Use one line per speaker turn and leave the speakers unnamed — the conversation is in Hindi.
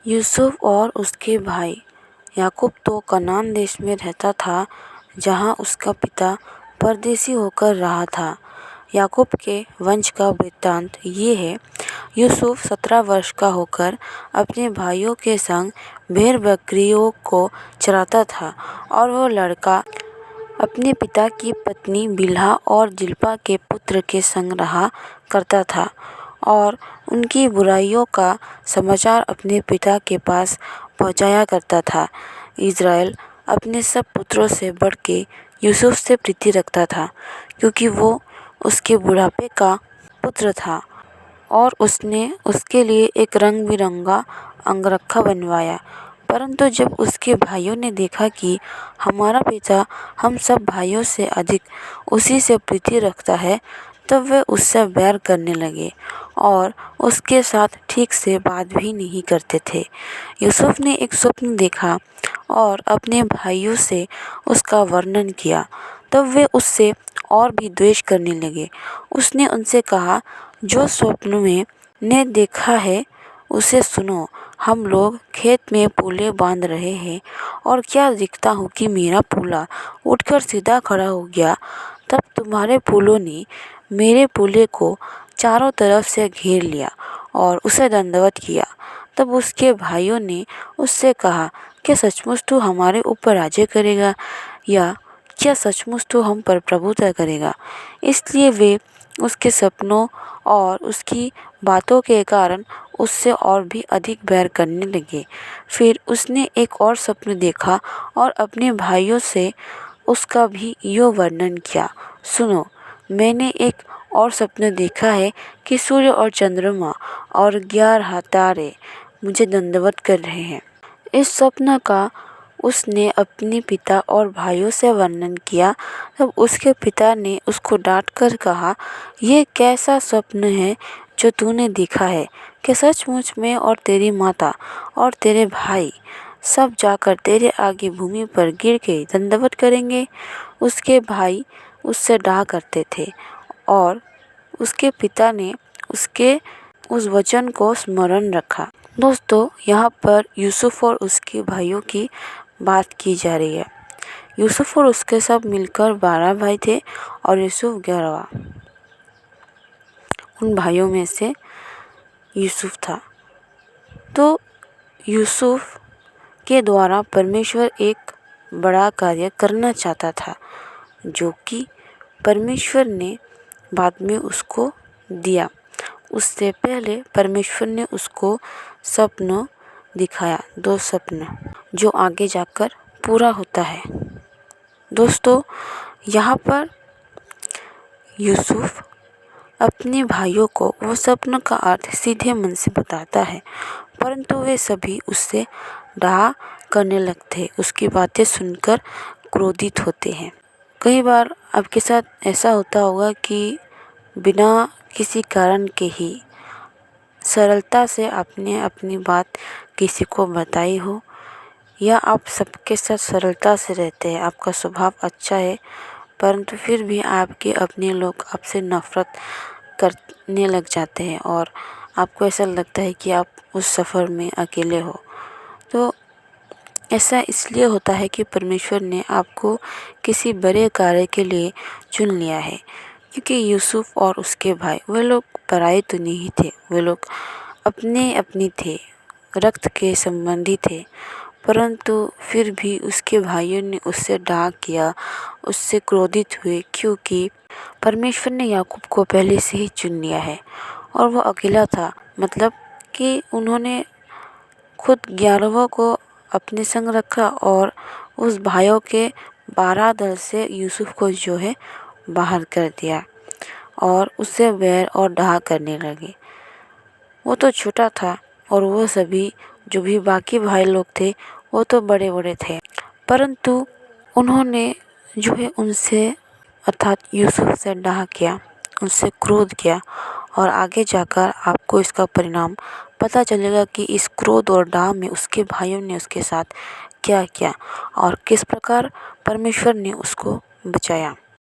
यूसुफ और उसके भाई याकूब तो कनान देश में रहता था, जहाँ उसका पिता परदेसी होकर रहा था। याकूब के वंश का वृत्तांत ये है। यूसुफ 17 वर्ष का होकर अपने भाइयों के संग भेड़ बकरियों को चराता था, और वो लड़का अपने पिता की पत्नी बिल्हा और जिल्पा के पुत्र के संग रहा करता था, और उनकी बुराइयों का समाचार अपने पिता के पास पहुंचाया करता था। इज़राइल अपने सब पुत्रों से बढ़ के यूसुफ से प्रीति रखता था, क्योंकि वो उसके बुढ़ापे का पुत्र था, और उसने उसके लिए एक रंग बिरंगा अंगरखा बनवाया। परंतु जब उसके भाइयों ने देखा कि हमारा पिता हम सब भाइयों से अधिक उसी से प्रीति रखता है, तब वे उससे बैर करने लगे और उसके साथ ठीक से बात भी नहीं करते थे। यूसुफ ने एक स्वप्न देखा और अपने भाइयों से उसका वर्णन किया। तब वे उससे और भी द्वेष करने लगे। उसने उनसे कहा, जो स्वप्न में ने देखा है उसे सुनो। हम लोग खेत में पूले बांध रहे हैं, और क्या देखता हूँ कि मेरा पूला उठकर सीधा खड़ा हो गया। तब तुम्हारे पूलों ने मेरे पूले को चारों तरफ से घेर लिया और उसे दंडवत किया। तब उसके भाइयों ने उससे कहा, क्या सचमुच तू हमारे ऊपर राज्य करेगा, या क्या सचमुच तू हम पर प्रभुता करेगा? इसलिए वे उसके सपनों और उसकी बातों के कारण उससे और भी अधिक बैर करने लगे। फिर उसने एक और स्वप्न देखा और अपने भाइयों से उसका भी यो वर्णन किया। सुनो, मैंने एक और स्वप्न देखा है कि सूर्य और चंद्रमा और 11 तारे मुझे दंडवत कर रहे हैं। इस स्वप्न का उसने अपने पिता और भाइयों से वर्णन किया। तब उसके पिता ने उसको डांटकर कहा, यह कैसा स्वप्न है जो तूने देखा है? कि सचमुच मैं और तेरी माता और तेरे भाई सब जाकर तेरे आगे भूमि पर गिर के दंडवत करेंगे? उसके भाई उससे डाह करते थे, और उसके पिता ने उसके उस वचन को स्मरण रखा। दोस्तों, यहाँ पर यूसुफ और उसके भाइयों की बात की जा रही है। यूसुफ और उसके सब मिलकर 12 भाई थे, और यूसुफ 11वां उन भाइयों में से यूसुफ था। तो यूसुफ के द्वारा परमेश्वर एक बड़ा कार्य करना चाहता था, जो कि परमेश्वर ने बाद में उसको दिया। उससे पहले परमेश्वर ने उसको स्वप्न दिखाया, 2 स्वप्न, जो आगे जाकर पूरा होता है। दोस्तों, यहाँ पर यूसुफ अपने भाइयों को वो स्वप्न का अर्थ सीधे मन से बताता है, परंतु वे सभी उससे डाह करने लगते, उसकी बातें सुनकर क्रोधित होते हैं। कई बार आपके साथ ऐसा होता होगा कि बिना किसी कारण के ही सरलता से आपने अपनी बात किसी को बताई हो, या आप सबके साथ सरलता से रहते हैं, आपका स्वभाव अच्छा है, परंतु फिर भी आपके अपने लोग आपसे नफरत करने लग जाते हैं, और आपको ऐसा लगता है कि आप उस सफ़र में अकेले हो। तो ऐसा इसलिए होता है कि परमेश्वर ने आपको किसी बड़े कार्य के लिए चुन लिया है। क्योंकि यूसुफ और उसके भाई, वे लोग पराये तो नहीं थे, वे लोग अपने अपने थे, रक्त के संबंधी थे, परंतु फिर भी उसके भाइयों ने उससे डाह किया, उससे क्रोधित हुए, क्योंकि परमेश्वर ने याकूब को पहले से ही चुन लिया है और वो अकेला था। मतलब कि उन्होंने खुद 11वां को अपने संग रखा, और उस भाइयों के 12 दल से यूसुफ को जो है बाहर कर दिया, और उससे बैर और डाह करने लगे। वो तो छोटा था, और वो सभी जो भी बाकी भाई लोग थे वो तो बड़े बड़े थे, परंतु उन्होंने जो है उनसे अर्थात यूसुफ से डाह किया, उनसे क्रोध किया, और आगे जाकर आपको इसका परिणाम पता चलेगा कि इस क्रोध और डाह में उसके भाइयों ने उसके साथ क्या किया और किस प्रकार परमेश्वर ने उसको बचाया।